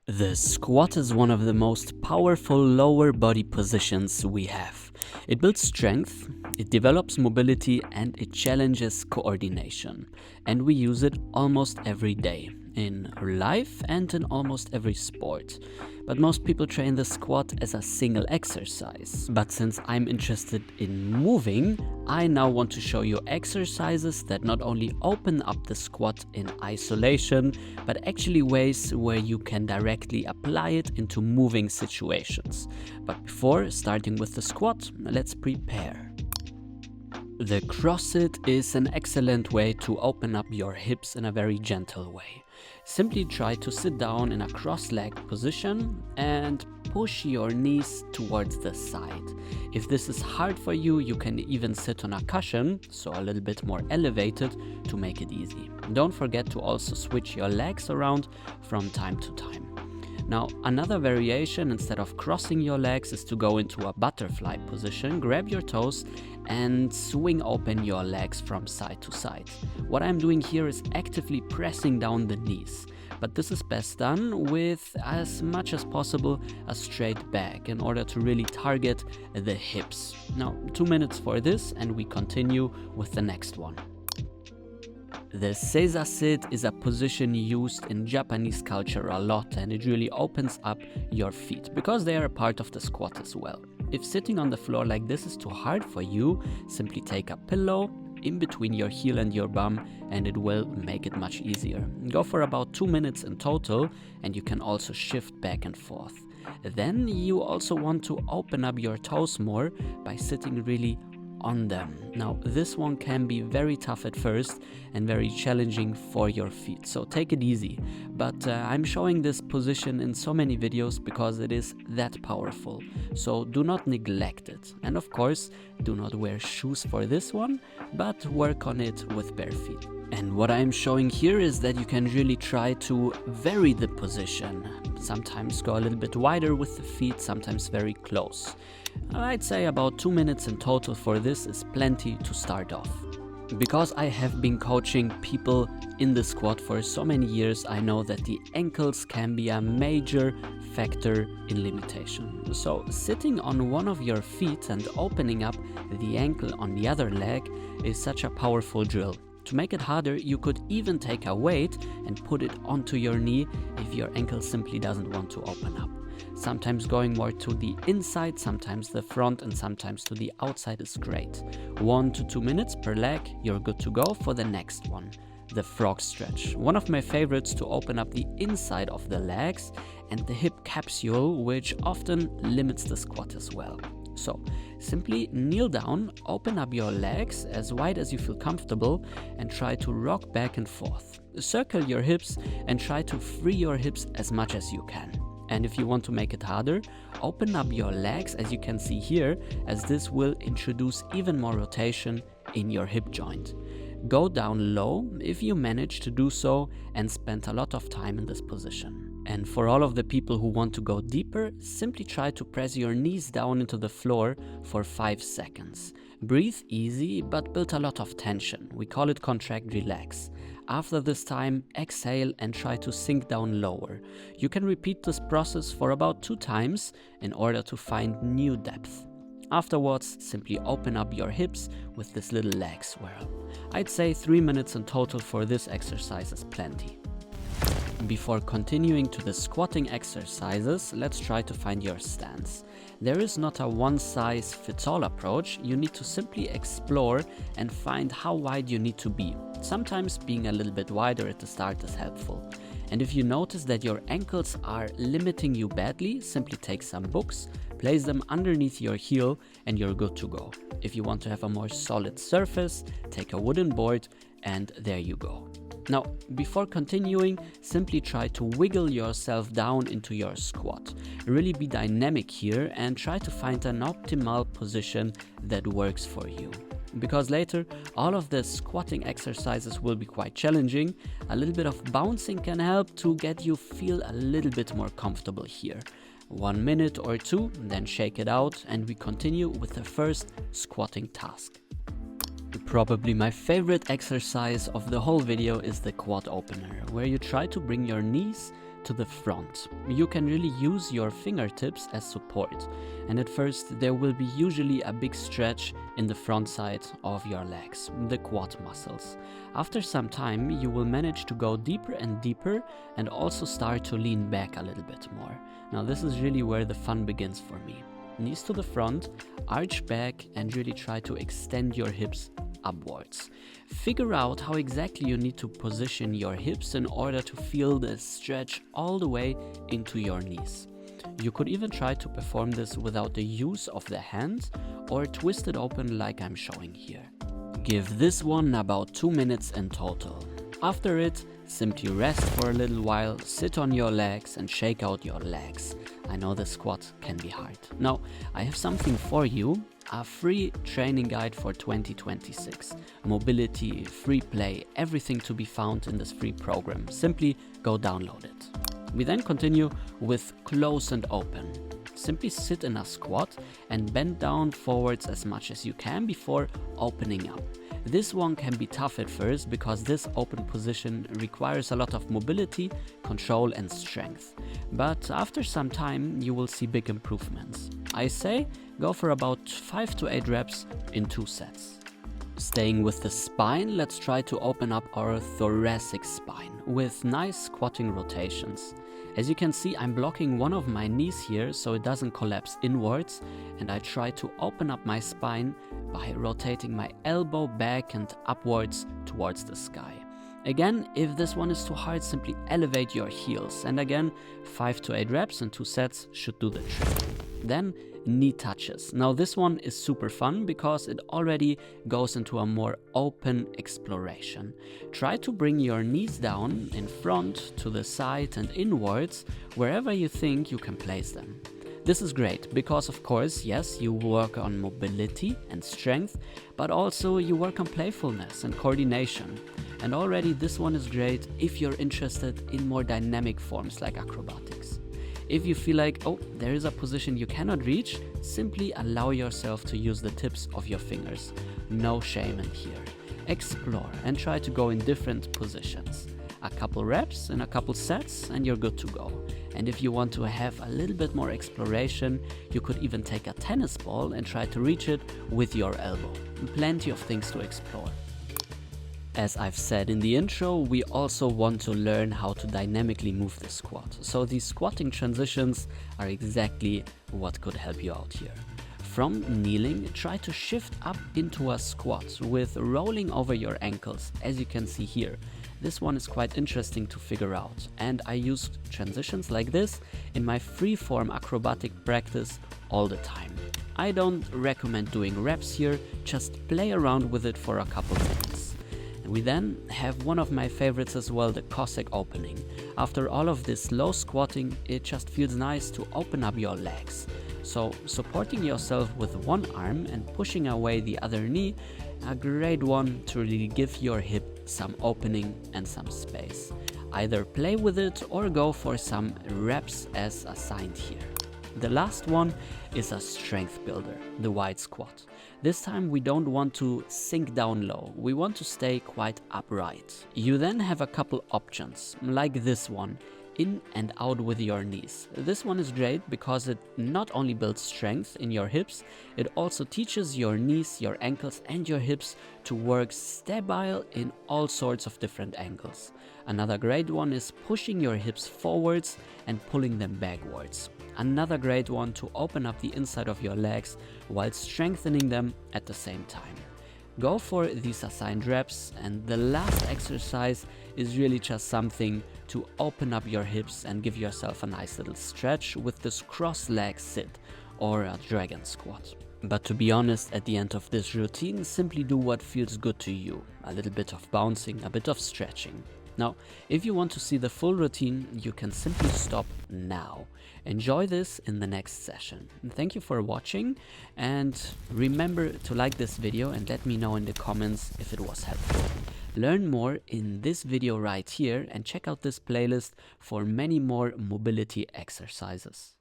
The squat is one of the most powerful lower body positions we have. It builds strength, it develops mobility, and it challenges coordination. And we use it almost every day, in life and in almost every sport. But most people train the squat as a single exercise. But since I'm interested in moving, I now want to show you exercises that not only open up the squat in isolation, but actually ways where you can directly apply it into moving situations. But before starting with the squat, let's prepare. The cross sit is an excellent way to open up your hips in a very gentle way. Simply try to sit down in a cross-legged position and push your knees towards the side. If this is hard for you, you can even sit on a cushion, so a little bit more elevated, to make it easy. Don't forget to also switch your legs around from time to time. Now, another variation instead of crossing your legs is to go into a butterfly position, grab your toes and swing open your legs from side to side. What I'm doing here is actively pressing down the knees, but this is best done with as much as possible a straight back in order to really target the hips. Now, 2 minutes for this and we continue with the next one. The Seiza Sit is a position used in Japanese culture a lot, and it really opens up your feet because they are a part of the squat as well. If sitting on the floor like this is too hard for you, simply take a pillow in between your heel and your bum and it will make it much easier. Go for about 2 minutes in total and you can also shift back and forth. Then you also want to open up your toes more by sitting really on them. Now, this one can be very tough at first and very challenging for your feet, so take it easy. But I'm showing this position in so many videos because it is that powerful, so do not neglect it. And of course, do not wear shoes for this one, but work on it with bare feet. And what I'm showing here is that you can really try to vary the position. Sometimes go a little bit wider with the feet, sometimes very close. I'd say about 2 minutes in total for this is plenty to start off. Because I have been coaching people in the squat for so many years, I know that the ankles can be a major factor in limitation. So sitting on one of your feet and opening up the ankle on the other leg is such a powerful drill. To make it harder, you could even take a weight and put it onto your knee if your ankle simply doesn't want to open up. Sometimes going more to the inside, sometimes the front, and sometimes to the outside is great. 1 to 2 minutes per leg, you're good to go for the next one. The frog stretch. One of my favorites to open up the inside of the legs and the hip capsule, which often limits the squat as well. So, simply kneel down, open up your legs as wide as you feel comfortable and try to rock back and forth. Circle your hips and try to free your hips as much as you can. And if you want to make it harder, open up your legs as you can see here, as this will introduce even more rotation in your hip joint. Go down low if you manage to do so and spend a lot of time in this position. And for all of the people who want to go deeper, simply try to press your knees down into the floor for 5 seconds. Breathe easy, but build a lot of tension. We call it contract relax. After this time, exhale and try to sink down lower. You can repeat this process for about 2 times in order to find new depth. Afterwards, simply open up your hips with this little leg swirl. I'd say 3 minutes in total for this exercise is plenty. Before continuing to the squatting exercises, let's try to find your stance. There is not a one-size-fits-all approach. You need to simply explore and find how wide you need to be. Sometimes being a little bit wider at the start is helpful. And if you notice that your ankles are limiting you badly, simply take some books, place them underneath your heel, and you're good to go. If you want to have a more solid surface, take a wooden board, and there you go. Now, before continuing, simply try to wiggle yourself down into your squat. Really be dynamic here and try to find an optimal position that works for you. Because later, all of the squatting exercises will be quite challenging. A little bit of bouncing can help to get you feel a little bit more comfortable here. 1 minute or 2, then shake it out, and we continue with the first squatting task. Probably my favorite exercise of the whole video is the quad opener, where you try to bring your knees to the front. You can really use your fingertips as support, and at first there will be usually a big stretch in the front side of your legs, the quad muscles. After some time you will manage to go deeper and deeper and also start to lean back a little bit more. Now this is really where the fun begins for me. Knees to the front, arch back, and really try to extend your hips upwards. Figure out how exactly you need to position your hips in order to feel the stretch all the way into your knees. You could even try to perform this without the use of the hands or twist it open like I'm showing here. Give this one about 2 minutes in total. After it, simply rest for a little while, sit on your legs and shake out your legs. I know the squat can be hard. Now, I have something for you, a free training guide for 2026. Mobility, free play, everything to be found in this free program. Simply go download it. We then continue with close and open. Simply sit in a squat and bend down forwards as much as you can before opening up. This one can be tough at first because this open position requires a lot of mobility, control and strength. But after some time you will see big improvements. I say go for about 5 to 8 reps in 2 sets. Staying with the spine, let's try to open up our thoracic spine with nice squatting rotations. As you can see, I'm blocking one of my knees here so it doesn't collapse inwards, and I try to open up my spine by rotating my elbow back and upwards towards the sky. Again, if this one is too hard, simply elevate your heels, and again 5 to 8 reps in 2 sets should do the trick. Then knee touches. Now this one is super fun because it already goes into a more open exploration. Try to bring your knees down in front, to the side and inwards, wherever you think you can place them. This is great because of course, yes, you work on mobility and strength, but also you work on playfulness and coordination. And already this one is great if you're interested in more dynamic forms like acrobatics. If you feel like, oh, there is a position you cannot reach, simply allow yourself to use the tips of your fingers. No shame in here. Explore and try to go in different positions. A couple reps and a couple sets and you're good to go. And if you want to have a little bit more exploration, you could even take a tennis ball and try to reach it with your elbow. Plenty of things to explore. As I've said in the intro, we also want to learn how to dynamically move the squat. So these squatting transitions are exactly what could help you out here. From kneeling, try to shift up into a squat with rolling over your ankles, as you can see here. This one is quite interesting to figure out, and I use transitions like this in my freeform acrobatic practice all the time. I don't recommend doing reps here, just play around with it for a couple minutes. We then have one of my favorites as well, the Cossack opening. After all of this low squatting, it just feels nice to open up your legs. So supporting yourself with one arm and pushing away the other knee, a great one to really give your hip some opening and some space. Either play with it or go for some reps as assigned here. The last one is a strength builder, the wide squat. This time we don't want to sink down low, we want to stay quite upright. You then have a couple options, like this one, in and out with your knees. This one is great because it not only builds strength in your hips, it also teaches your knees, your ankles and your hips to work stable in all sorts of different angles. Another great one is pushing your hips forwards and pulling them backwards. Another great one to open up the inside of your legs while strengthening them at the same time. Go for these assigned reps, and the last exercise is really just something to open up your hips and give yourself a nice little stretch with this cross leg sit or a dragon squat. But to be honest, at the end of this routine, simply do what feels good to you. A little bit of bouncing, a bit of stretching. Now, if you want to see the full routine, you can simply stop now. Enjoy this in the next session. Thank you for watching, and remember to like this video and let me know in the comments if it was helpful. Learn more in this video right here and check out this playlist for many more mobility exercises.